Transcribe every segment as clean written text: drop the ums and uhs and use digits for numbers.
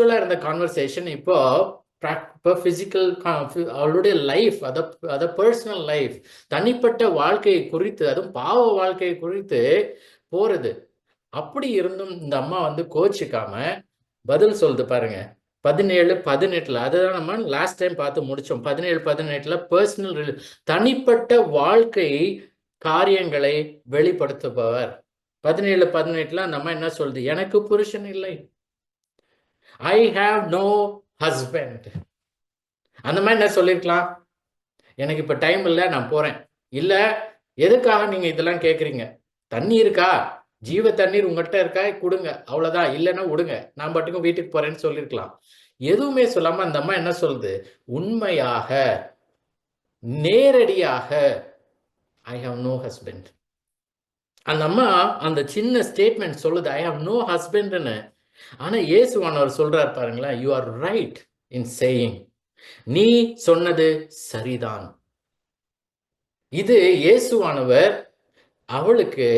யூஸ்வலா இருந்த கான்வர்சேஷன் இப்போ பிசிக்கல் அவளுடைய லைஃப், அத பர்சனல் லைஃப், தனிப்பட்ட வாழ்க்கையை குறித்து, அதுவும் பாவ வாழ்க்கையை குறித்து போறது. அப்படி இருந்தும் இந்த அம்மா வந்து கோச்சிக்காம பதில் சொல்லுது பாருங்க. 17-18 அதுதான் நம்ம லாஸ்ட் டைம் பார்த்து முடிச்சோம். 17-18 பர்சனல், தனிப்பட்ட வாழ்க்கை காரியங்களை வெளிப்படுத்துபவர். 17-18 அந்த அம்மா என்ன சொல்லுது? எனக்கு புருஷன் இல்லை, ஐ ஹாவ் நோ ஹஸ்பண்ட். அந்த மாதிரி என்ன சொல்லிருக்கலாம்? எனக்கு இப்ப டைம் இல்லை, நான் போறேன். இல்ல, எதுக்காக நீங்க இதெல்லாம் கேக்குறீங்க? தண்ணி இருக்கா? ஜீவ தண்ணீர் உங்கள்கிட்ட இருக்கா? கொடுங்க, அவ்வளவுதான். இல்லைன்னா விடுங்க, நான் பாட்டுக்கும் வீட்டுக்கு போறேன்னு சொல்லிருக்கலாம். எதுவுமே சொல்லாம அந்த அம்மா என்ன சொல்லுது? உண்மையாக, நேரடியாக, ஐ ஹாவ் நோ ஹஸ்பண்ட். அந்த அம்மா அந்த சின்ன ஸ்டேட்மெண்ட் சொல்லுது, ஐ ஹாவ் நோ ஹஸ்பண்ட்னு. ஆனா இயேசுவானவர் சொல்றார் பாருங்களேன், you are right in saying, நீ சொன்னது சரிதான். இது இயேசுவானவர் அவளுக்கு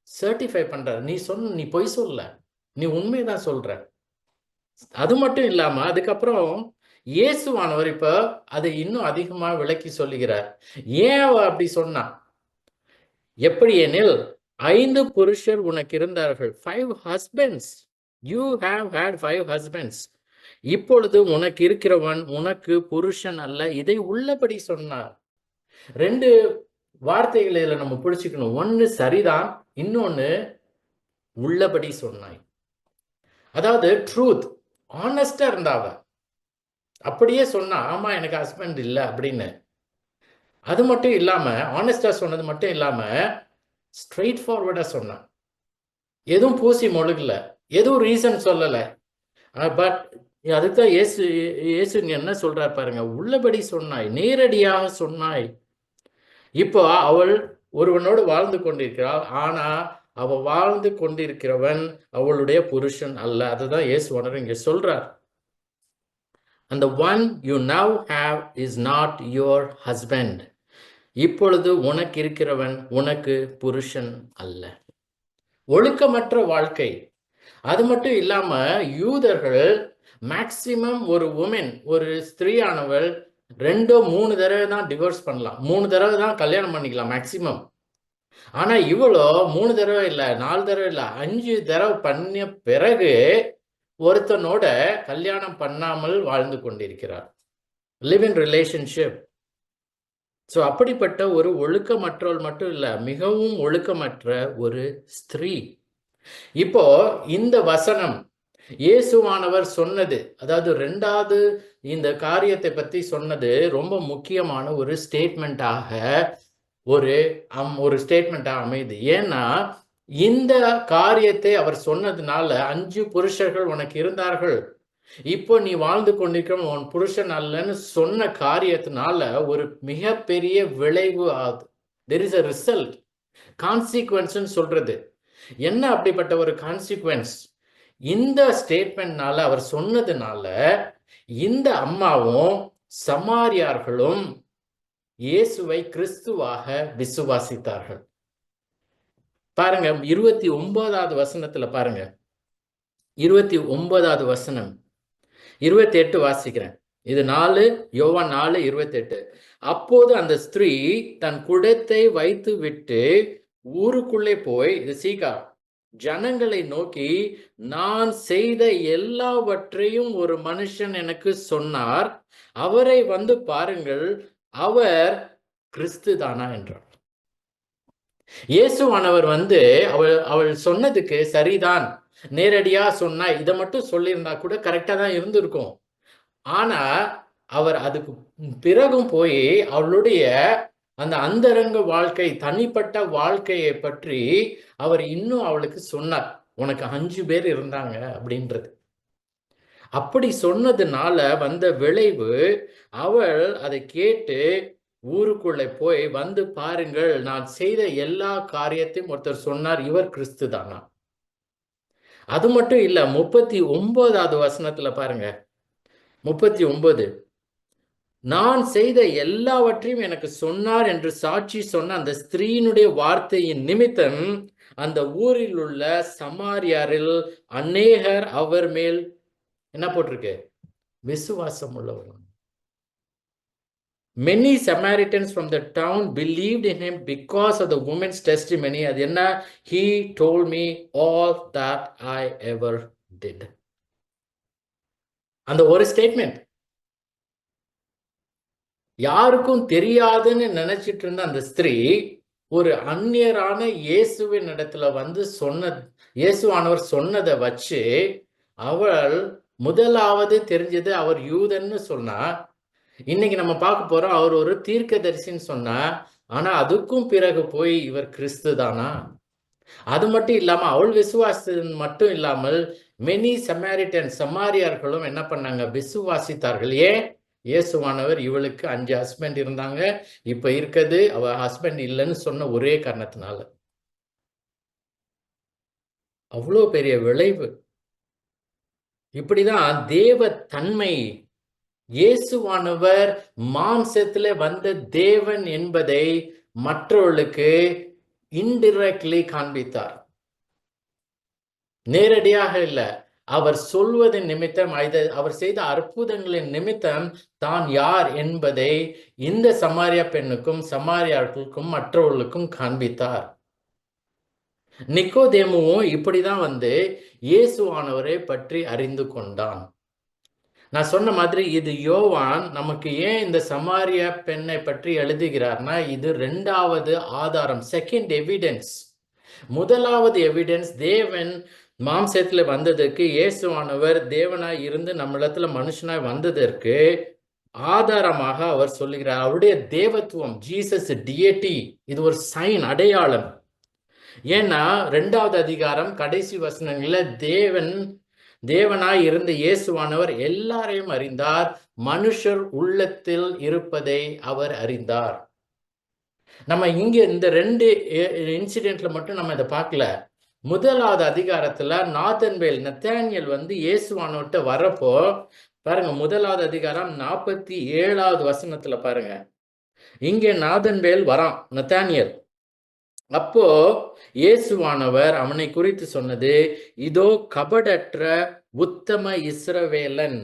சர்டிஃபை பண்றார். நீ பொய் சொல்ல, நீ உண்மைதான் சொல்ற. அது மட்டும் இல்லாம அதுக்கப்புறம் இயேசுவானவர் இப்ப அதை இன்னும் அதிகமா விளக்கி சொல்லுகிறார். ஏன் அவ அப்படி சொன்னா? எப்படி எனில், 5 புருஷர் உனக்கு இருந்தார்கள், 5 husbands. You have had 5 husbands. இப்பொழுது உனக்கு இருக்கிறவன் உனக்கு புருஷன் அல்ல. இதை உள்ளபடி சொன்னார். 2 வார்த்தைகளை இதுல நம்ம பிடிச்சுக்கணும். ஒன்னு சரிதான், இன்னொன்னு உள்ளபடி சொன்னாய். அதாவது ட்ரூத், ஆனஸ்டா இருந்தாவ. அப்படியே சொன்னா, ஆமா எனக்கு ஹஸ்பண்ட் இல்லை அப்படின்னு. அது மட்டும் இல்லாம, ஆனஸ்டா சொன்னது மட்டும் இல்லாம ஸ்ட்ரெயிட் ஃபார்வர்டா சொன்னான். எதுவும் பூசி மொழுகல, எதுவும் ரீசன் சொல்லல. பட் அதுதான் இயேசு என்ன சொல்றார் பாருங்க, உள்ளபடி சொன்னாய், நேரடியாக சொன்னாய். இப்போ அவள் ஒருவனோடு வாழ்ந்து கொண்டிருக்கிறாள், ஆனா அவ வாழ்ந்து கொண்டிருக்கிறவன் அவளுடைய புருஷன் அல்ல. அதுதான் இயேசுவானவர் இங்க சொல்றார். அந்த one you now have is not your husband. இப்பொழுது உனக்கு இருக்கிறவன் உனக்கு புருஷன் அல்ல. ஒழுக்கமற்ற வாழ்க்கை. அது மட்டும் இல்லாம யூதர்கள் மேக்சிமம் ஒரு உமன், ஒரு ஸ்திரீயானவள் 2-3 தடவை தான் டிவோர்ஸ் பண்ணலாம், 3 தடவை தான் கல்யாணம் பண்ணிக்கலாம் மேக்சிமம். ஆனா இவ்வளோ 3 தடவை இல்லை, 4 தடவை இல்லை, 5 தடவை பண்ண பிறகு ஒருத்தனோட கல்யாணம் பண்ணாமல் வாழ்ந்து கொண்டிருக்கிறார். Live in relationship. ஸோ அப்படிப்பட்ட ஒரு ஒழுக்கமற்றவள் மட்டும் இல்லை, மிகவும் ஒழுக்கமற்ற ஒரு ஸ்திரீ. இப்போ இந்த வசனம் இயேசுவானவர் சொன்னது, அதாவது 2வது இந்த காரியத்தை பத்தி சொன்னது ரொம்ப முக்கியமான ஒரு ஸ்டேட்மெண்ட்டாக ஒரு ஸ்டேட்மெண்ட்டாக அமையுது. ஏன்னா இந்த காரியத்தை அவர் சொன்னதுனால 5 புருஷர்கள் உனக்கு இருந்தார்கள், இப்போ நீ வாழ்ந்து கொண்டிருக்கிற உன் புருஷன் அல்லன்னு சொன்ன காரியத்தினால ஒரு மிகப்பெரிய விளைவு ஆகுது. There is a result, consequence சொல்றது. என்ன அப்படிப்பட்ட ஒரு கான்சிக்வன்ஸ்? இந்த ஸ்டேட்மெண்ட்னால, அவர் சொன்னதுனால இந்த அம்மாவும் சமாரியார்களும் இயேசுவை கிறிஸ்துவாக விசுவாசித்தார்கள். பாருங்க 29வது வசனத்துல பாருங்க, 29வது வசனம், 28 வாசிக்கிறேன். இது யோவான் 4:28. அப்போது அந்த ஸ்திரீ தன் குடத்தை வைத்து விட்டு ஊருக்குள்ளே போய், இது சீகா, ஜனங்களை நோக்கி, நான் செய்த எல்லாவற்றையும் ஒரு மனுஷன் எனக்கு சொன்னார், அவரை வந்து பாருங்கள், அவர் கிறிஸ்து தானா என்றார். இயேசுவானவர் வந்து அவள் சொன்னதுக்கு சரிதான், நேரடியா சொன்னா, இதை மட்டும் சொல்லியிருந்தா கூட கரெக்டா தான் இருந்திருக்கும். ஆனா அவர் அதுக்கு பிறகும் போய் அவளுடைய அந்த அந்தரங்க வாழ்க்கை, தனிப்பட்ட வாழ்க்கையை பற்றி அவர் இன்னும் அவளுக்கு சொன்னார். உனக்கு 5 பேர் இருந்தாங்க அப்படின்றது. அப்படி சொன்னதுனால வந்த விளைவு, அவள் அதை கேட்டு ஊருக்குள்ளே போய், வந்து பாருங்கள், நான் செய்த எல்லா காரியத்தையும் ஒருத்தர் சொன்னார், இவர் கிறிஸ்து தானா. அது மட்டும் இல்ல, 39வது வசனத்துல பாருங்க, 39, நான் செய்த எல்லாவற்றையும் எனக்கு சொன்னார் என்று சாட்சி சொன்ன அந்த ஸ்திரீனுடைய வார்த்தையின் நிமித்தம் அந்த ஊரில் உள்ள சமாரியாரில் அநேகர் அவர் மேல் என்ன போட்டிருக்கு? விசுவாசம் உள்ளவர்கள். Many Samaritans from the town believed in him because of the woman's testimony. அது என்ன? He told me all that I ever did. அந்த ஒரு ஸ்டேட்மெண்ட், யாருக்கும் தெரியாதுன்னு நினைச்சிட்டு இருந்த அந்த ஸ்திரீ ஒரு அந்நியரான இயேசுவின் இடத்துல வந்து இயேசுவானவர் சொன்னதை வச்சு அவள் முதலாவது தெரிஞ்சது அவர் யூதன்னு சொன்னா. இன்னைக்கு நம்ம பார்க்க போறோம், அவர் ஒரு தீர்க்கதரிசின்னு சொன்னா. ஆனா அதுக்கும் பிறகு போய் இவர் கிறிஸ்து தானா? அது மட்டும் இல்லாம அவள் விசுவாசம் மட்டும் இல்லாமல் மெனி சமாரிட்டன் சமாரியார்களும் என்ன பண்ணாங்க? விசுவாசித்தார்கள். ஏன்? இயேசுவானவர் இவளுக்கு 5 ஹஸ்பண்ட் இருந்தாங்க, இப்ப இருக்குது அவ ஹஸ்பண்ட் இல்லைன்னு சொன்ன ஒரே காரணத்தினால. அவ்வளோ பெரிய விளைவு. இப்படிதான் தேவ தன்மை, இயேசுவானவர் மாம்சத்துல வந்த தேவன் என்பதை மற்றவர்களுக்கு இன்டிரெக்ட்லி காண்பித்தார். நேரடியாக இல்ல, அவர் சொல்வதன் நிமித்தம், அவர் செய்த அற்புதங்களின் நிமித்தம் தான் யார் என்பதை இந்த சமாரியா பெண்ணுக்கும் சமாரியார்களுக்கும் மற்றவர்களுக்கும் காண்பித்தார். நிக்கோதேமுவும் இப்படிதான் வந்து இயேசுவானவரை பற்றி அறிந்து கொண்டான். நான் சொன்ன மாதிரி இது யோவான் நமக்கு ஏன் இந்த சமாரியா பெண்ணை பற்றி எழுதுகிறார்னா, இது 2வது ஆதாரம், செகண்ட் எவிடன்ஸ். முதலாவது எவிடன்ஸ் தேவன் மாம்சத்துல வந்ததற்கு, இயேசுவானவர் தேவனாய் இருந்து நம்மிடத்துல மனுஷனாய் வந்ததற்கு ஆதாரமாக அவர் சொல்லுகிறார். அவருடைய தேவத்துவம், ஜீசஸ் டியேட்டி, இது ஒரு சைன், அடையாளம். ஏன்னா 2வது அதிகாரம் கடைசி வசனங்கள்ல தேவனாய் இருந்த இயேசுவானவர் எல்லாரையும் அறிந்தார், மனுஷர் உள்ளத்தில் இருப்பதை அவர் அறிந்தார். நம்ம இங்க இந்த 2 இன்சிடென்ட்ல மட்டும் நம்ம இதை பார்க்கல. 1வது அதிகாரத்துல நத்தானியேல் வந்து இயேசுவானவர்கிட்ட வரப்போ பாருங்க, 1வது அதிகாரம் 47வது வசனத்துல பாருங்க. இங்க நாதன்வேல் வரான் நத்தானியேல். அப்போ இயேசுவானவர் அவனை குறித்து சொன்னது, இதோ கபடற்ற உத்தம இஸ்ரவேலன்,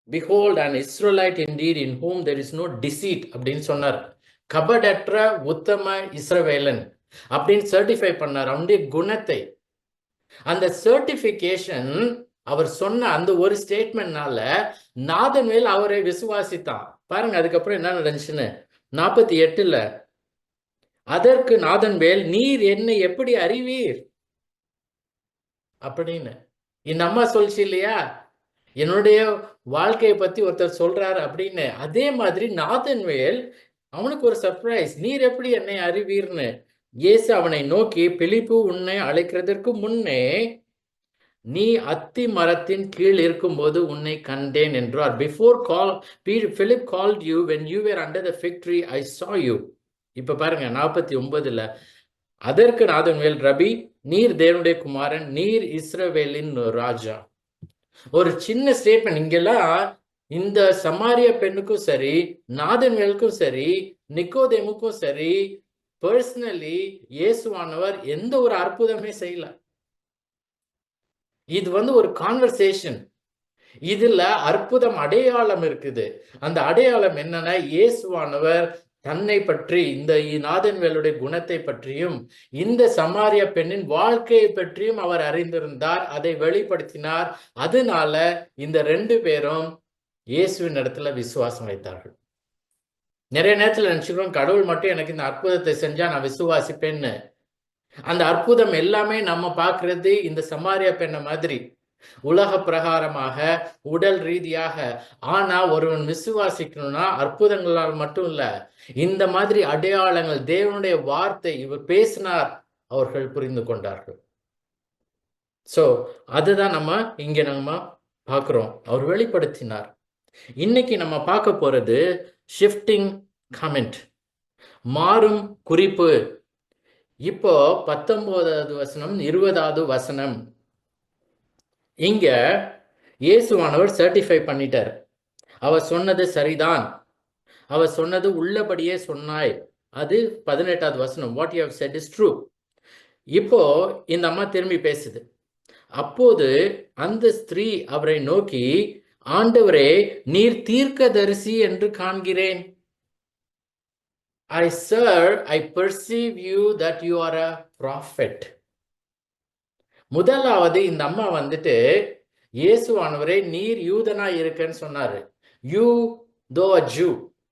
behold an Israelite indeed in whom there is no deceit அப்படின்னு சொன்னார். கபடற்ற உத்தம இஸ்ரவேலன் அப்படின்னு சர்டிஃபை பண்ணார் அவனுடைய குணத்தை. அந்த சர்டிபிகேஷன் அவர் சொன்ன அந்த ஒரு ஸ்டேட்மெண்ட்னால நாதன்வேல் அவரை விசுவாசித்தான். பாருங்க அதுக்கப்புறம் என்ன நடந்துச்சுன்னு. 48ல அதற்கு நாதன்வேல், நீர் என்னை எப்படி அறிவீர் அப்படின்னு இந்த அம்மா சொல்லிச்சு இல்லையா, என்னுடைய வாழ்க்கையை பத்தி ஒருத்தர் சொல்றாரு அப்படின்னு. அதே மாதிரி நாதன்வேல் அவனுக்கு ஒரு சர்ப்ரைஸ், நீர் எப்படி என்னை அறிவீர்னு. இயேசு அவனை நோக்கி, பிலிப்பு உன்னை அழைக்கிறதற்கு முன்னே நீ அத்தி மரத்தின் கீழ் இருக்கும்போது உன்னை கண்டேன் என்றார். Before Philip called you, when you were under the fig tree, I saw you. இப்ப பாருங்க 49ல, அதற்கு நாதன்வேல், ரபி, நீர் தேவனுடைய குமாரன், நீர் இஸ்ரவேலின் ராஜா. ஒரு சின்ன ஸ்டேட்மெண்ட் இங்கெல்லாம். இந்த சமாரிய பெண்ணுக்கும் சரி, நாதன்வேலுக்கும் சரி, நிக்கோதேமுக்கும் சரி, பர்சனலி இயேசுவானவர் எந்த ஒரு அற்புதமே செய்யல. இது வந்து ஒரு கான்வர்சேஷன். இதுல அற்புதம், அடையாளம் இருக்குது. அந்த அடையாளம் என்னன்னா, இயேசுவானவர் தன்னை பற்றி, இந்த நாதன்வேலுடைய குணத்தை பற்றியும் இந்த சமாரிய பெண்ணின் வாழ்க்கையை பற்றியும் அவர் அறிந்திருந்தார், அதை வெளிப்படுத்தினார். அதனால இந்த 2 பேரும் இயேசுவின் இடத்துல விசுவாசம் வைத்தார்கள். நிறைய நேரத்துல நினைச்சுக்கிறோம், கடவுள் மட்டும் எனக்கு இந்த அற்புதத்தை செஞ்சா நான் விசுவாசிப்பேன்னு. அந்த அற்புதம் எல்லாமே நம்ம பார்க்கறது இந்த சமாரியா பெண்ண மாதிரி உலக பிரகாரமாக, உடல் ரீதியாக. ஆனா ஒருவன் விசுவாசிக்கணும்னா அற்புதங்களால் மட்டும் இல்ல, இந்த மாதிரி அடையாளங்கள், தேவனுடைய வார்த்தை இவர் பேசினார், அவர்கள் புரிந்து கொண்டார்கள். சோ அதுதான் நம்ம இங்க பார்க்கிறோம், அவர் வெளிப்படுத்தினார். இன்னைக்கு நம்ம பார்க்க போறது ஷிஃப்டிங் கமெண்ட், மாறும் குறிப்பு. இப்போ 19வது வசனம் 20வது வசனம். இங்க இயேசுவானவர் சர்டிஃபை பண்ணிட்டார். அவர் சொன்னது சரிதான், அவர் சொன்னது உள்ளபடியே சொன்னாய். அது 18வது வசனம், what you have said is true. இப்போ இந்த அம்மா திரும்பி பேசுது. அப்போது அந்த ஸ்திரீ அவரை நோக்கி, ஆண்டவரே, நீர் தீர்க்கதரிசி என்று காண்கிறேன். I perceive you that you are a prophet. முதலாவது இந்த அம்மா வந்துட்டு, இயேசுவானவரே நீர் யூதனா இருக்கன்னு சொன்னாரு. யூ தோ அ ஜூ,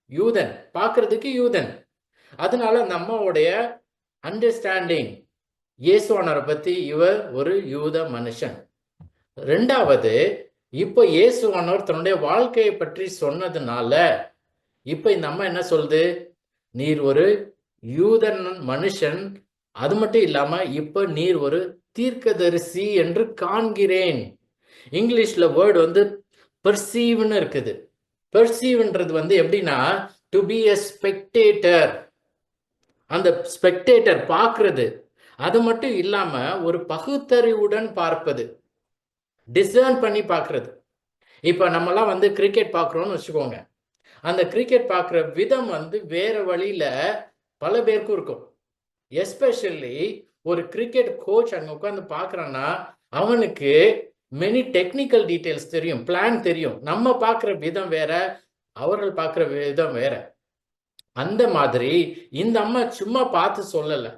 யூதன், பார்க்கறதுக்கு யூதன். அதனால அந்த அம்மாவுடைய அண்டர்ஸ்டாண்டிங் இயேசுவானவரை பத்தி, இவர் ஒரு யூத மனுஷன். ரெண்டாவது, இப்போ இயேசுவானவர் தன்னுடைய வாழ்க்கையை பற்றி சொன்னதுனால இப்ப இந்த அம்மா என்ன சொல்லுது, நீர் ஒரு யூதன் மனுஷன், அது மட்டும் இல்லாம இப்ப நீர் ஒரு தீர்க்கதரிசி என்று காண்கிறேன். இங்கிலீஷ்ல வேர்டு வந்து பெர்சீவ்னு இருக்குது. பெர்சீவ்ன்றது வந்து எப்படின்னா, டு பி எ ஸ்பெக்டேட்டர். அந்த ஸ்பெக்டேட்டர் பார்க்கிறது, அது மட்டும் இல்லாம ஒரு பகுத்தறிவுடன் பார்ப்பது, டிசர்ன் பண்ணி பார்க்கிறது. இப்ப நம்மலாம் வந்து கிரிக்கெட் பார்க்குறோம்னு வச்சுக்கோங்க. அந்த கிரிக்கெட் பார்க்குற விதம் வந்து வேற வழியில பல பேருக்கும் இருக்கும். எஸ்பெஷலி ஒரு கிரிக்கெட் கோச் அங்கே உட்காந்து பார்க்குறான்னா அவனுக்கு மெனி டெக்னிக்கல் டீட்டெயில்ஸ் தெரியும், பிளான் தெரியும். நம்ம பார்க்குற விதம் வேற, அவர்கள் பார்க்குற விதம் வேற. அந்த மாதிரி இந்த அம்மா சும்மா பார்த்து சொல்லலை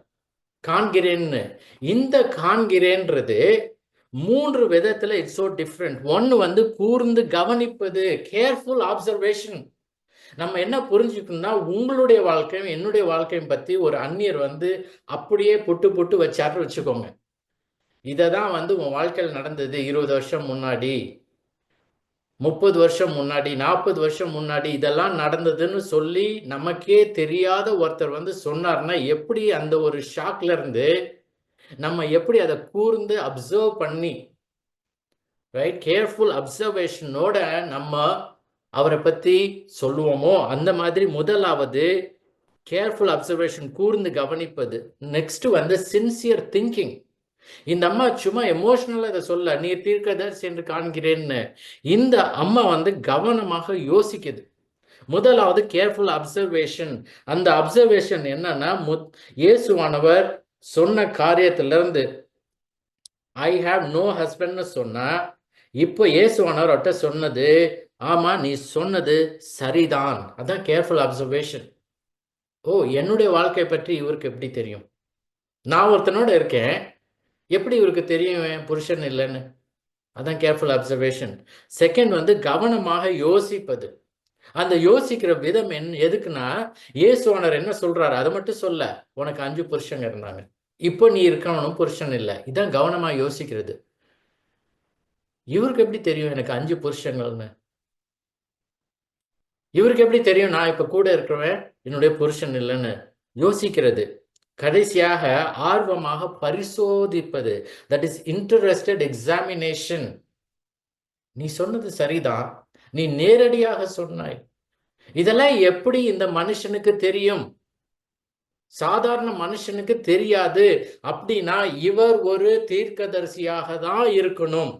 காண்கிறேன்னு. இந்த காண்கிறேன்றது 3 விதத்துல இட்ஸ் ஸோ டிஃப்ரெண்ட். ஒன்று வந்து கூர்ந்து கவனிப்பது, கேர்ஃபுல் ஆப்சர்வேஷன். நம்ம என்ன புரிஞ்சுக்கணும்னா, உங்களுடைய வாழ்க்கையும் என்னுடைய வாழ்க்கையும் பத்தி ஒரு அந்நியர் வந்து அப்படியே புட்டு புட்டு வச்சாருன்னு வச்சுக்கோங்க. இதை தான் வந்து உன் வாழ்க்கையில் நடந்தது 20 வருஷம் முன்னாடி, 30 வருஷம் முன்னாடி, 40 வருஷம் முன்னாடி இதெல்லாம் நடந்ததுன்னு சொல்லி நமக்கே தெரியாத ஒருத்தர் வந்து சொன்னார்னா எப்படி அந்த ஒரு ஷாக்ல இருந்து நம்ம எப்படி அதை கூர்ந்து அப்சர்வ் பண்ணி, ரைட், கேர்ஃபுல் அப்சர்வேஷனோட நம்ம அவரை பத்தி சொல்லுவோமோ, அந்த மாதிரி முதலாவது கேர்ஃபுல் அப்சர்வேஷன், கூர்ந்து கவனிப்பது. நெக்ஸ்ட் வந்து சின்சியர் திங்கிங். இந்த அம்மா சும்மா எமோஷனலா இதை சொல்ல, நீ தீர்க்கதரிசி என்று காண்கிறேன்னு. இந்த அம்மா வந்து கவனமாக யோசிக்குது. முதலாவது கேர்ஃபுல் அப்சர்வேஷன். அந்த அப்சர்வேஷன் என்னன்னா, இயேசுவானவர் சொன்ன காரியத்திலிருந்து ஐ ஹாவ் நோ ஹஸ்பண்ட்னு சொன்னா, இப்போ இயேசுவானவர் அவர்கிட்ட சொன்னது, ஆமா நீ சொன்னது சரிதான். அதான் கேர்ஃபுல் அப்சர்வேஷன். ஓ, என்னுடைய வாழ்க்கை பற்றி இவருக்கு எப்படி தெரியும்? நான் ஒருத்தனோட இருக்கேன், எப்படி இவருக்கு தெரியும் என் புருஷன் இல்லைன்னு? அதான் கேர்ஃபுல் அப்சர்வேஷன். செகண்ட் வந்து கவனமாக யோசிப்பது. அந்த யோசிக்கிற விதம் எதுக்குன்னா, இயேசுவானர் என்ன சொல்றாரு அதை மட்டும் சொல்ல, உனக்கு 5 புருஷங்க இருந்தாங்க, இப்போ நீ இருக்கவனும் புருஷன் இல்லை. இதான் கவனமா யோசிக்கிறது. இவருக்கு எப்படி தெரியும் எனக்கு 5 புருஷங்கள்னு? இவருக்கு எப்படி தெரியும் நான் இப்ப கூட இருக்கிறவன் என்னுடைய புருஷன் இல்லைன்னு? யோசிக்கிறது. கடைசியாக ஆர்வமாக பரிசோதிப்பது, தட் இஸ் இன்ட்ரெஸ்டட் எக்ஸாமினேஷன். நீ சொன்னது சரிதான், நீ நேரடியாக சொன்னாய், இதெல்லாம் எப்படி இந்த மனுஷனுக்கு தெரியும்? சாதாரண மனுஷனுக்கு தெரியாது. அப்படின்னா இவர் ஒரு தீர்க்கதரிசியாக தான் இருக்கணும்.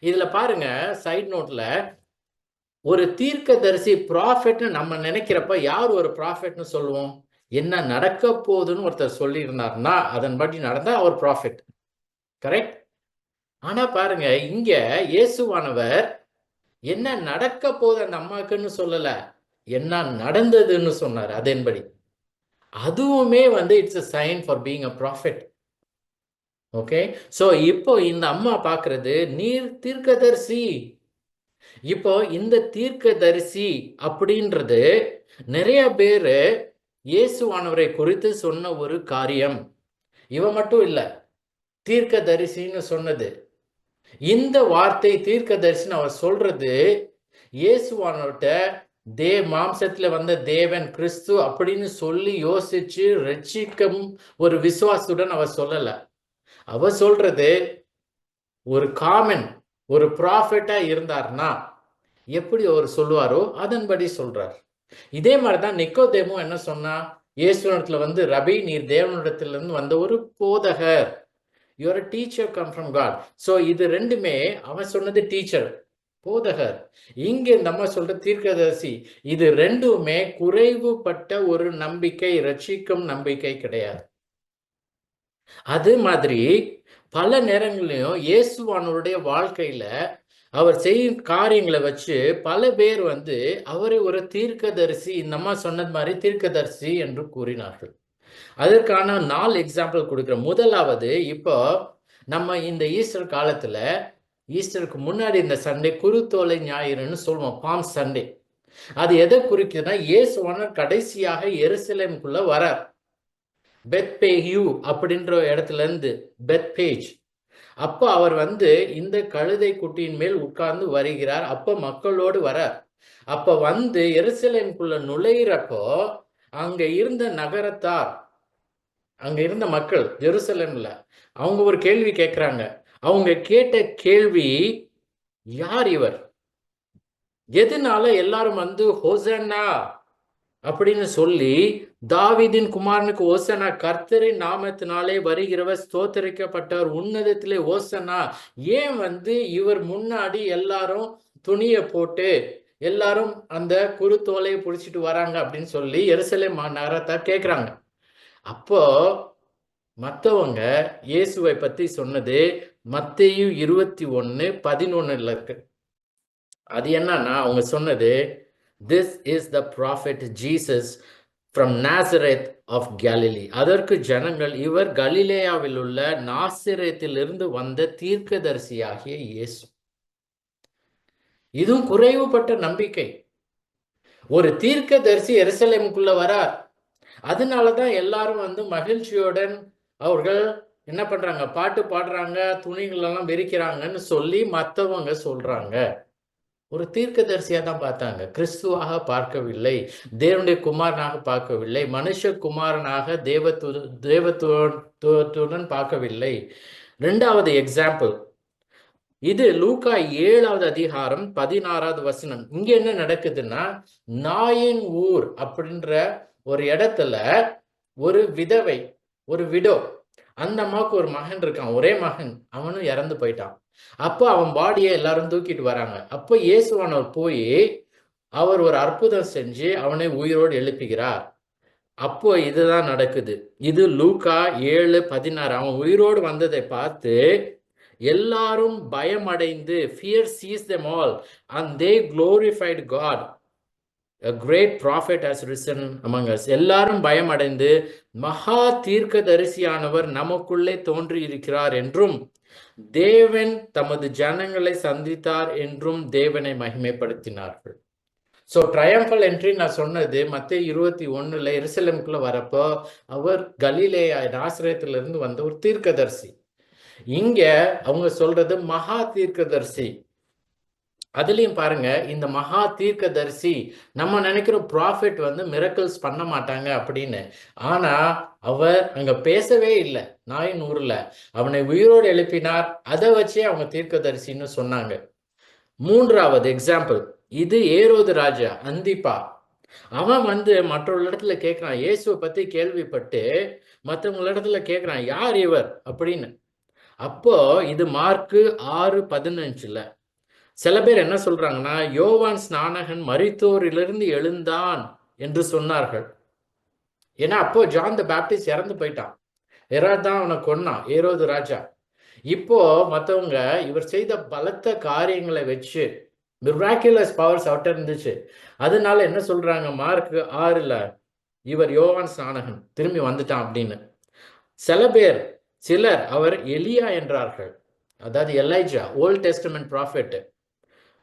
இதுல பாருங்க, சைட் நோட்ல, ஒரு தீர்க்கதரிசி ப்ராஃபெட்னு நம்ம நினைக்கிறப்ப யார் ஒரு ப்ராஃபெட்னு சொல்லுவோம்? என்ன நடக்க போகுதுன்னு ஒருத்தர் சொல்லி இருந்தார்னா அதன்படி நடந்தா அவர் ப்ராஃபெட், கரெக்ட்? ஆனா பாருங்க, இங்க இயேசுவானவர் என்ன நடக்க போகுது அந்த அம்மாக்குன்னு சொல்லல, என்ன நடந்ததுன்னு சொன்னார். அதன்படி அதுவுமே வந்து it's a sign for being a prophet. Okay, so இப்போ இந்த அம்மா பார்க்கிறது, நீர் தீர்க்கதரிசி. இப்போ இந்த தீர்க்கதரிசி அப்படின்றது நிறைய பேரு இயேசுவானவரை குறித்து சொன்ன ஒரு காரியம். இவ மட்டும் இல்ல, தீர்க்கதரிசின்னு சொன்னது. இந்த வார்த்தை தீர்க்கதரிசின்னு அவர் சொல்றது இயேசுவானவர்கிட்ட மாம்சத்துல வந்த தேவன் கிறிஸ்து அப்படின்னு சொல்லி யோசிச்சு ரட்சிக்கும் ஒரு விசுவாசத்துடன் அவர் சொல்லல. அவர் சொல்றது ஒரு காமன் ஒரு ப்ராஃபெட்டா இருந்தார்னா எப்படி அவர் சொல்லுவாரோ அதன்படி சொல்றார். இதே மாதிரிதான் நிக்கோதேமும் என்ன சொன்னா, இயேசுவிடத்துல வந்து, ரபி, நீர் தேவனிடத்திலிருந்து வந்த ஒரு போதகர், your teacher come from God. So இது ரெண்டுமே, அவன் சொன்னது டீச்சர், போதகர். இங்க இந்த அம்மா சொல்ற தீர்க்கதரிசி. இது ரெண்டுமே குறைவுபட்ட ஒரு நம்பிக்கை, ரட்சிக்கும் நம்பிக்கை கிடையாது. அது மாதிரி பல நேரங்களிலும் இயேசுவானவருடைய வாழ்க்கையில அவர் செய்யும் காரியங்களை வச்சு பல பேர் வந்து அவரை ஒரு தீர்க்கதரிசி, இந்த அம்மா சொன்னது மாதிரி தீர்க்கதரிசி என்று கூறினார்கள். அதற்கான 4 எக்ஸாம்பிள் கொடுக்குறேன். முதலாவது, இப்போ நம்ம இந்த ஈஸ்டர் காலத்துல, ஈஸ்டருக்கு முன்னாடி இந்த சண்டே குருத்தோலை ஞாயிறுன்னு சொல்லுவோம், பாம் சண்டே. அது எதை குறிக்குதுன்னா, இயேசுவானவர் கடைசியாக எருசலேமுக்குள்ள வரார். பெத்பேஹியூ அப்படின்ற இடத்துல இருந்து பெத்பேஜ். அப்ப அவர் வந்து இந்த கழுதை குட்டியின் மேல் உட்கார்ந்து வருகிறார். அப்ப மக்களோடு வரார். அப்ப வந்து எருசலேமுக்குள்ள நுழையிறப்போ அங்க இருந்த நகரத்தார், அங்க இருந்த மக்கள் ஜெருசலேம்ல, அவங்க ஒரு கேள்வி கேட்கிறாங்க. அவங்க கேட்ட கேள்வி, யார் இவர்? எதனால எல்லாரும் வந்து ஹோசன்னா அப்படின்னு சொல்லி, தாவீதின் குமாரனுக்கு ஓசனா, கர்த்தரின் நாமத்தினாலே வருகிறவர் ஸ்தோத்தரிக்கப்பட்டவர், உன்னதத்திலே ஓசனா. ஏன் வந்து இவர் முன்னாடி எல்லாரும் துணிய போட்டு எல்லாரும் அந்த குருத்தோலையை பிடிச்சிட்டு வராங்க அப்படின்னு சொல்லி எருசலேம் நகரத்தார் கேட்கிறாங்க. அப்போ மற்றவங்க இயேசுவை பத்தி சொன்னது மத்தேயு 21:11 இருக்கு. அது என்னன்னா, அவங்க சொன்னது, this is the prophet Jesus from Nazareth of Galilee. அதற்கு ஜனங்கள், இவர் கலிலேயாவில் உள்ள நாசரேத்திலிருந்து வந்த தீர்க்கதரிசியாகிய இயேசு. இதுவும் குறைவுபட்ட நம்பிக்கை. ஒரு தீர்க்கதரிசி எருசலேமுக்குள்ள வரார். அதனாலதான் எல்லாரும் வந்து மகிழ்ச்சியுடன் அவர்கள் என்ன பண்றாங்க, பாட்டு பாடுறாங்க, துணிகள் எல்லாம் விரிக்கிறாங்கன்னு சொல்லி மற்றவங்க சொல்றாங்க. ஒரு தீர்க்கதரிசியா தான் பார்த்தாங்க, கிறிஸ்துவாக பார்க்கவில்லை, தேவனுடைய குமாரனாக பார்க்கவில்லை, மனுஷ குமாரனாக தேவத்துவத்துடன் பார்க்கவில்லை. 2வது எக்ஸாம்பிள், இது லூக்கா 7வது அதிகாரம் 16வது வசனம். இங்க என்ன நடக்குதுன்னா, நாயின் ஊர் அப்படின்ற ஒரு இடத்துல ஒரு விதவை, ஒரு விடோ, அந்த அம்மாவுக்கு ஒரு மகன் இருக்கான், ஒரே மகன், அவனும் இறந்து போயிட்டான். அப்போ அவன் பாடியை எல்லாரும் தூக்கிட்டு வராங்க. அப்போ இயேசுவானவர் போய் அவர் ஒரு அற்புதம் செஞ்சு அவனை உயிரோடு எழுப்புகிறார். அப்போ இதுதான் நடக்குது. இது லூக்கா 7:16. அவன் உயிரோடு வந்ததை பார்த்து எல்லாரும் பயமடைந்து, fear seized them all and they glorified God. A great prophet has risen among us. எல்லாரும் பயமடைந்து, மகா தீர்க்கதரிசியானவர் நமக்குள்ளே தோன்றி இருக்கிறார் என்றும், தேவன் தமது ஜனங்களை சந்தித்தார் என்றும் தேவனை மகிமைப்படுத்தினார்கள். ஸோ ட்ரையம்பல் என்ட்ரி நான் சொன்னது மத்தேயு 21 எருசலேமுக்குள்ள வரப்போ அவர் கலிலேயா நாசரேத்திலிருந்து வந்த ஒரு தீர்க்கதரிசி. இங்க அவங்க சொல்றது மகா தீர்க்கதரிசி. அதுலயும் பாருங்க, இந்த மகா தீர்க்கதரிசி, நம்ம நினைக்கிற ப்ராஃபிட் வந்து மிரக்கிள்ஸ் பண்ண மாட்டாங்க அப்படின்னு. ஆனா அவர் அங்க பேசவே இல்லை, நாயின் ஊர்ல அவனை உயிரோடு எழுப்பினார். அதை வச்சே அவங்க தீர்க்கதரிசின்னு சொன்னாங்க. 3வது எக்ஸாம்பிள், இது ஏரோது ராஜா அந்திப்பா. அவன் வந்து மற்றொரு இடத்துல கேட்கிறான், இயேசுவை பத்தி கேள்விப்பட்டு மற்றவங்க இடத்துல கேட்கிறான், யார் இவர் அப்படின்னு. அப்போ இது மார்க்கு 6:15. சில பேர் என்ன சொல்றாங்கன்னா, யோவான் ஸ்நானகன் மரித்தோரிலிருந்து எழுந்தான் என்று சொன்னார்கள். ஏன்னா அப்போ ஜான் த பேப்டிஸ்ட் இறந்து போயிட்டான், ஹெரோது தான் அவனை கொன்னான், ஏரோது ராஜா. இப்போ மற்றவங்க இவர் செய்த பலத்த காரியங்களை வச்சு, மிராக்குலஸ் பவர்ஸ் அவர்கிட்ட இருந்துச்சு, அதனால என்ன சொல்றாங்க மார்க் 6ல், இவர் யோவான் ஸ்நானகன் திரும்பி வந்துட்டான் அப்படின்னு. சிலர் அவர் எலியா என்றார்கள், அதாவது எலைஜா, ஓல்ட் டெஸ்டமென்ட் ப்ராஃபெட்.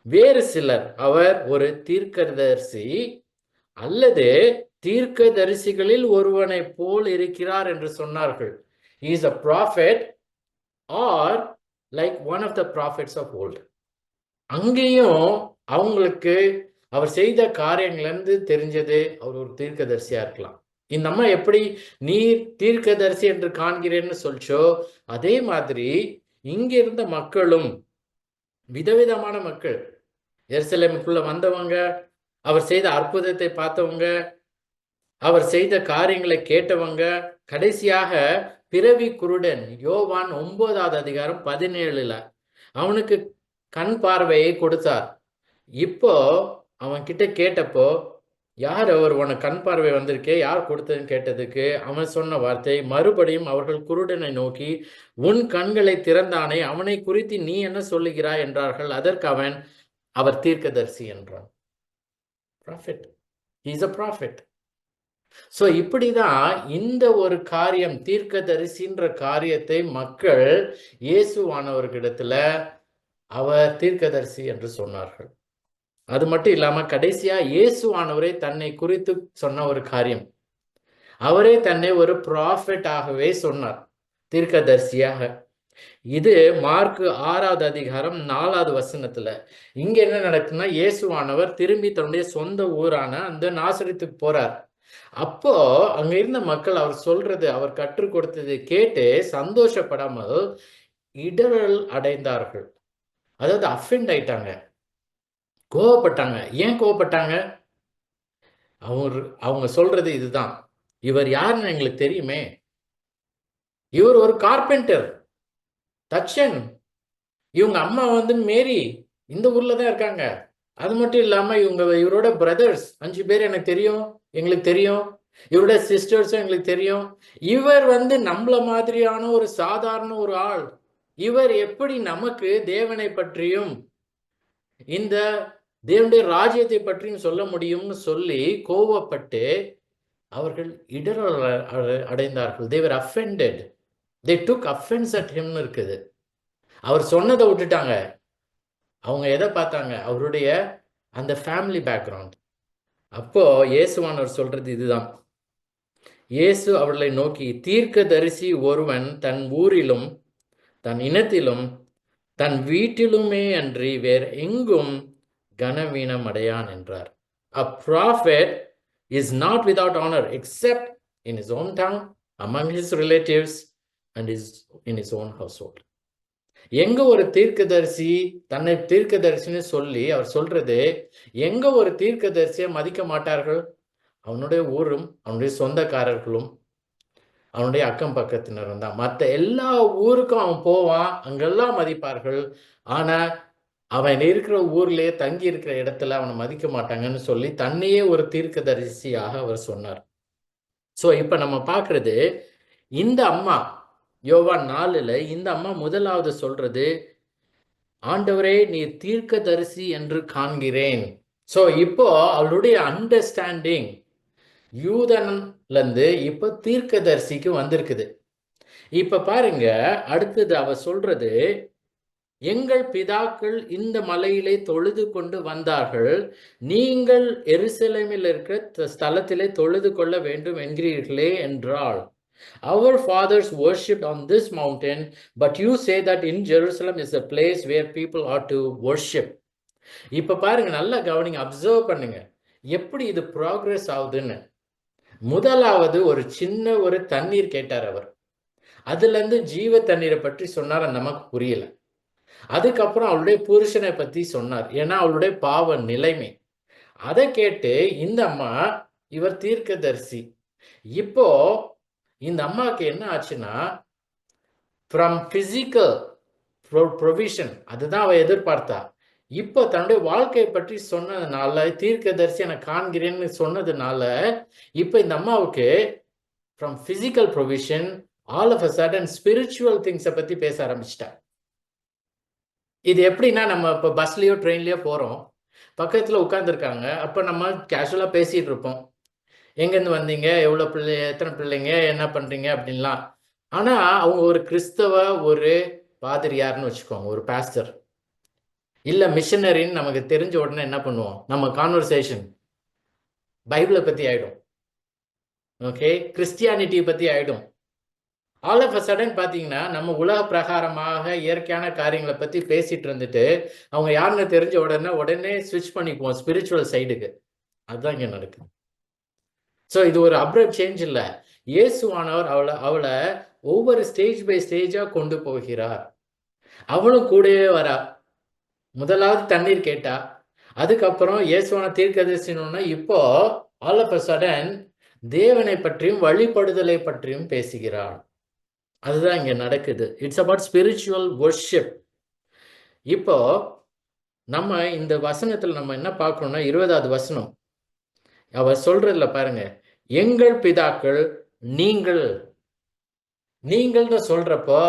வேறு சிலர் அவர் ஒரு தீர்க்கதரிசி அல்லது தீர்க்கதரிசிகளில் ஒருவனை போல் இருக்கிறார் என்று சொன்னார்கள். He is a prophet or like one of the prophets of old. அங்கேயும் அவங்களுக்கு அவர் செய்த காரியங்கள்லேருந்து தெரிஞ்சது அவர் ஒரு தீர்க்கதரிசியா இருக்கலாம். இந்த அம்மா எப்படி நீர் தீர்க்கதரிசி என்று காண்கிறேன்னு சொல்லிச்சோ, அதே மாதிரி இங்க இருந்த மக்களும் விதவிதமான மக்கள், எருசலேமுக்குள்ள வந்தவங்க, அவர் செய்த அற்புதத்தை பார்த்தவங்க, அவர் செய்த காரியங்களை கேட்டவங்க, கடைசியாக பிறவி குருடன் யோவான் 9வது அதிகாரம் 17ல் அவனுக்கு கண் பார்வையை கொடுத்தார். இப்போ அவன் கிட்ட கேட்டப்போ யார் அவர் உனக்கு கண் பார்வை வந்திருக்கே, யார் கொடுத்ததுன்னு கேட்டதுக்கு அவன் சொன்ன வார்த்தை, மறுபடியும் அவர்கள் குருடனை நோக்கி, உன் கண்களை திறந்தானே, அவனை குறித்து நீ என்ன சொல்லுகிறாய் என்றார்கள். அதற்கு அவன், அவர் தீர்க்கதரிசி என்றான். Profit. He is a prophet. So இப்படிதான் இந்த ஒரு காரியம், தீர்க்கதரிசின்ற காரியத்தை மக்கள் இயேசுவானவர்களிடத்துல அவர் தீர்க்கதரிசி என்று சொன்னார்கள். அது மட்டும் இல்லாம கடைசியா இயேசுவானவரே தன்னை குறித்து சொன்ன ஒரு காரியம், அவரே தன்னை ஒரு ப்ராஃபெட்டாகவே சொன்னார், தீர்க்கதரிசியாக. இது மார்க் 6வது அதிகாரம் 4வது வசனத்துல. இங்க என்ன நடக்குதுன்னா, இயேசுவானவர் திரும்பி தன்னுடைய சொந்த ஊரான அந்த நாசரேத்துக்கு போறார். அப்போ அங்க இருந்த மக்கள் அவர் சொல்றது, அவர் கற்றுக் கொடுத்தது கேட்டு சந்தோஷப்படாமல் இடரல் அடைந்தார்கள். அதாவது அஃபெண்ட் ஆயிட்டாங்க, கோவப்பட்டாங்க. ஏன் கோவப்பட்டாங்க? அவங்க சொல்றது இதுதான், இவர் யாருன்னு எங்களுக்கு தெரியுமே, இவர் ஒரு கார்பெண்டர், தச்சன், இவங்க அம்மா வந்து மேரி இந்த ஊர்ல தான் இருக்காங்க. அது மட்டும் இல்லாம இவரோட பிரதர்ஸ் 5 பேர் எனக்கு தெரியும், எங்களுக்கு தெரியும், இவரோட சிஸ்டர்ஸும் எங்களுக்கு தெரியும். இவர் வந்து நம்மள மாதிரியான ஒரு சாதாரண ஒரு ஆள், இவர் எப்படி நமக்கு தேவனை பற்றியும் இந்த தேவனுடைய ராஜ்யத்தை பற்றியும் சொல்ல முடியும்னு சொல்லி கோவப்பட்டு அவர்கள் இடரல் அடைந்தார்கள். they were offended, they took offense at him இருக்குது. அவர் சொன்னதை விட்டுட்டாங்க. அவங்க எதை பார்த்தாங்க? அவருடைய அந்த ஃபேமிலி பேக்ரவுண்ட். அப்போ இயேசுவானவர் சொல்றது இதுதான். இயேசு அவர்களை நோக்கி, தீர்க்கதரிசி ஒருவன் தன் ஊரிலும் தன் இனத்திலும் தன் வீட்டிலுமே அன்றி வேறு எங்கும் கனவீனம் அடையான் என்றார். A prophet is not without honor except in his own town, among his relatives and in his own household. எங்க ஒரு தீர்க்கதரிசி தன்னை தீர்க்கதரிசின்னு சொல்லி அவர் சொல்றது, எங்க ஒரு தீர்க்கதரிசியை மதிக்க மாட்டார்கள்? அவனுடைய ஊரும் அவனுடைய சொந்தக்காரர்களும் அவனுடைய அக்கம் பக்கத்தினரும் தான். மற்ற எல்லா ஊருக்கும் அவன் போவான், அங்கெல்லாம் மதிப்பார்கள். ஆனா அவன் இருக்கிற ஊர்லயே தங்கி இருக்கிற இடத்துல அவனை மதிக்க மாட்டாங்கன்னு சொல்லி தன்னையே ஒரு தீர்க்கதரிசியாக அவர் சொன்னார். ஸோ இப்ப நம்ம பார்க்கறது, இந்த அம்மா யோவான் 4ல இந்த அம்மா முதலாவது சொல்றது, ஆண்டவரே நீர் தீர்க்கதரிசி என்று காண்கிறேன். ஸோ இப்போ அவளுடைய அண்டர்ஸ்டாண்டிங் யூதன்ல இருந்து இப்ப தீர்க்கதரிசிக்கு வந்திருக்குது. இப்ப பாருங்க, அடுத்தது அவ சொல்றது, எங்கள் பிதாக்கள் இந்த மலையிலே தொழுது கொண்டு வந்தார்கள், நீங்கள் எருசலேமில் இருக்கிற ஸ்தலத்திலே தொழுது கொள்ள வேண்டும் என்கிறீர்களே என்றாள். Our fathers worshipped on this mountain, but you say that in Jerusalem is a place where people ought to worship. இப்ப பாருங்க, நல்லா கவனிங்க, அப்சர்வ் பண்ணுங்க எப்படி இது ப்ராக்ரஸ் ஆகுதுன்னு. முதலாவது ஒரு சின்ன ஒரு தண்ணீர் கேட்டார் அவர், அதுல இருந்து ஜீவ தண்ணீரை பற்றி சொன்னார், நமக்கு புரியல. அதுக்கப்புறம் அவளுடைய புருஷனை பத்தி சொன்னார், ஏன்னா அவளுடைய பாவ நிலைமை. அதை கேட்டு இந்த அம்மா இவர் தீர்க்கதரிசி. இப்போ இந்த அம்மாவுக்கு என்ன ஆச்சுன்னா, ஃப்ரம் பிசிக்கல் ப்ரொவிஷன் அதுதான் அவ எதிர்பார்த்தா. இப்போ தன்னுடைய வாழ்க்கையை பற்றி சொன்னதுனால, தீர்க்கதரிசி என காண்கிறேன்னு சொன்னதுனால, இப்போ இந்த அம்மாவுக்கு from physical provision all of a sudden spiritual திங்ஸை பத்தி பேச ஆரம்பிச்சிட்டா. இது எப்படின்னா, நம்ம இப்போ பஸ்லயோ ட்ரெயின்லயோ போறோம், பக்கத்துல உட்காந்துருக்காங்க, அப்ப நம்ம கேஷுவலா பேசிட்டு இருப்போம், எங்கேருந்து வந்தீங்க, எவ்வளோ எத்தனை பிள்ளைங்க, என்ன பண்றீங்க அப்படின்லாம். ஆனா அவங்க ஒரு கிறிஸ்தவ ஒரு பாதிரியார்னு வச்சுக்கோங்க, ஒரு பாஸ்டர் இல்ல மிஷனரின்னு நமக்கு தெரிஞ்ச உடனே என்ன பண்ணுவோம், நம்ம கான்வர்சேஷன் பைபிளை பத்தி ஆயிடும், ஓகே, கிறிஸ்டியானிட்டியை பத்தி ஆயிடும். ஆல் ஆஃப் அ சடன் பார்த்தீங்கன்னா நம்ம உலக பிரகாரமாக இயற்கையான காரியங்களை பற்றி பேசிட்டு இருந்துட்டு அவங்க யாருன்னு தெரிஞ்ச உடனே ஸ்விட்ச் பண்ணிக்குவோம் ஸ்பிரிச்சுவல் சைடுக்கு. அதுதான் இங்கே நடக்குது. ஸோ இது ஒரு அப்ரப்ட் சேஞ்ச் இல்லை. இயேசுவானவர் அவளை ஒவ்வொரு ஸ்டேஜ் பை ஸ்டேஜாக கொண்டு போகிறார். அவளும் கூடவே வரா. முதலாவது தண்ணீர் கேட்டா, அதுக்கப்புறம் இயேசுவான தீர்க்கதரிசினோன்னா இப்போ ஆல் ஆஃப் அ சடன் தேவனை பற்றியும் வழிபடுதலை பற்றியும் பேசுகிறாள். அதுதான் இங்க நடக்குது. It's about spiritual worship. இப்போ நம்ம இந்த வசனத்துல நம்ம என்ன பார்க்கணும்னா, 20வது வசனம், அவ சொல்றதுல பாருங்க, எங்கள் பிதாக்கள் நீங்கள். நீங்கள்னு சொல்றப்போ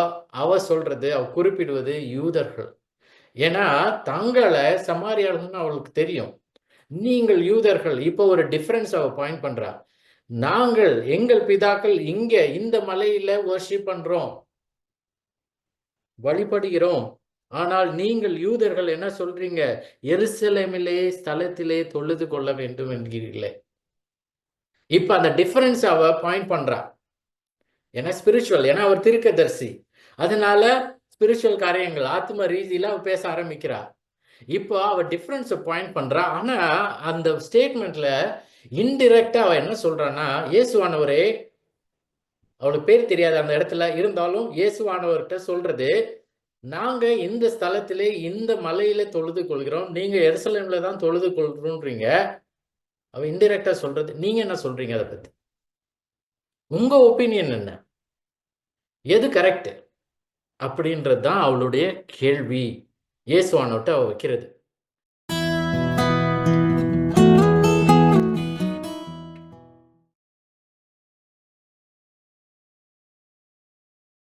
அவ சொல்றது, அவ குறிப்பிடுவது யூதர்கள். ஏன்னா தங்களை சமாரியாளர்கள்னு அவளுக்கு தெரியும். நீங்கள் யூதர்கள். இப்போ ஒரு டிஃபரன்ஸ் அவ பாயிண்ட் பண்றா. நாங்கள், எங்கள் பிதாக்கள் இங்க இந்த மலையில வர்ஷிப் பண்றோம், வழிபடுகிறோம். ஆனால் நீங்கள் யூதர்கள் என்ன சொல்றீங்க? எருசலேமிலே ஸ்தலத்திலே தொழுது கொள்ள வேண்டும் என்கிறீர்களே. இப்ப அந்த டிஃபரன்ஸ் அவ பாயிண்ட் பண்றா. ஏன்னா ஸ்பிரிச்சுவல், ஏன்னா அவர் தீர்க்கதரிசி. அதனால ஸ்பிரிச்சுவல் காரியங்கள் ஆத்ம ரீதியில அவ பேச ஆரம்பிக்கிறா. இப்போ அவ டிஃபரன்ஸ் பாயிண்ட் பண்றா. ஆனா அந்த ஸ்டேட்மெண்ட்ல இன்டிரெக்டா அவ என்ன சொல்றான்னா, இயேசுவானவரே, அவளுக்கு பேர் தெரியாது அந்த இடத்துல இருந்தாலும், இயேசுவானவர்கிட்ட சொல்றது, நாங்க இந்த ஸ்தலத்திலே இந்த மலையில தொழுது கொள்கிறோம், நீங்க எருசலேம்ல தான் தொழுது கொள்றோன்றீங்க. அவ இன்டிரெக்டா சொல்றது. நீங்க என்ன சொல்றீங்க அதை பத்தி? உங்க ஒப்பீனியன் என்ன? எது கரெக்ட் அப்படின்றது தான் அவளுடைய கேள்வி. இயேசுவானவர்கிட்ட அவ வைக்கிறது.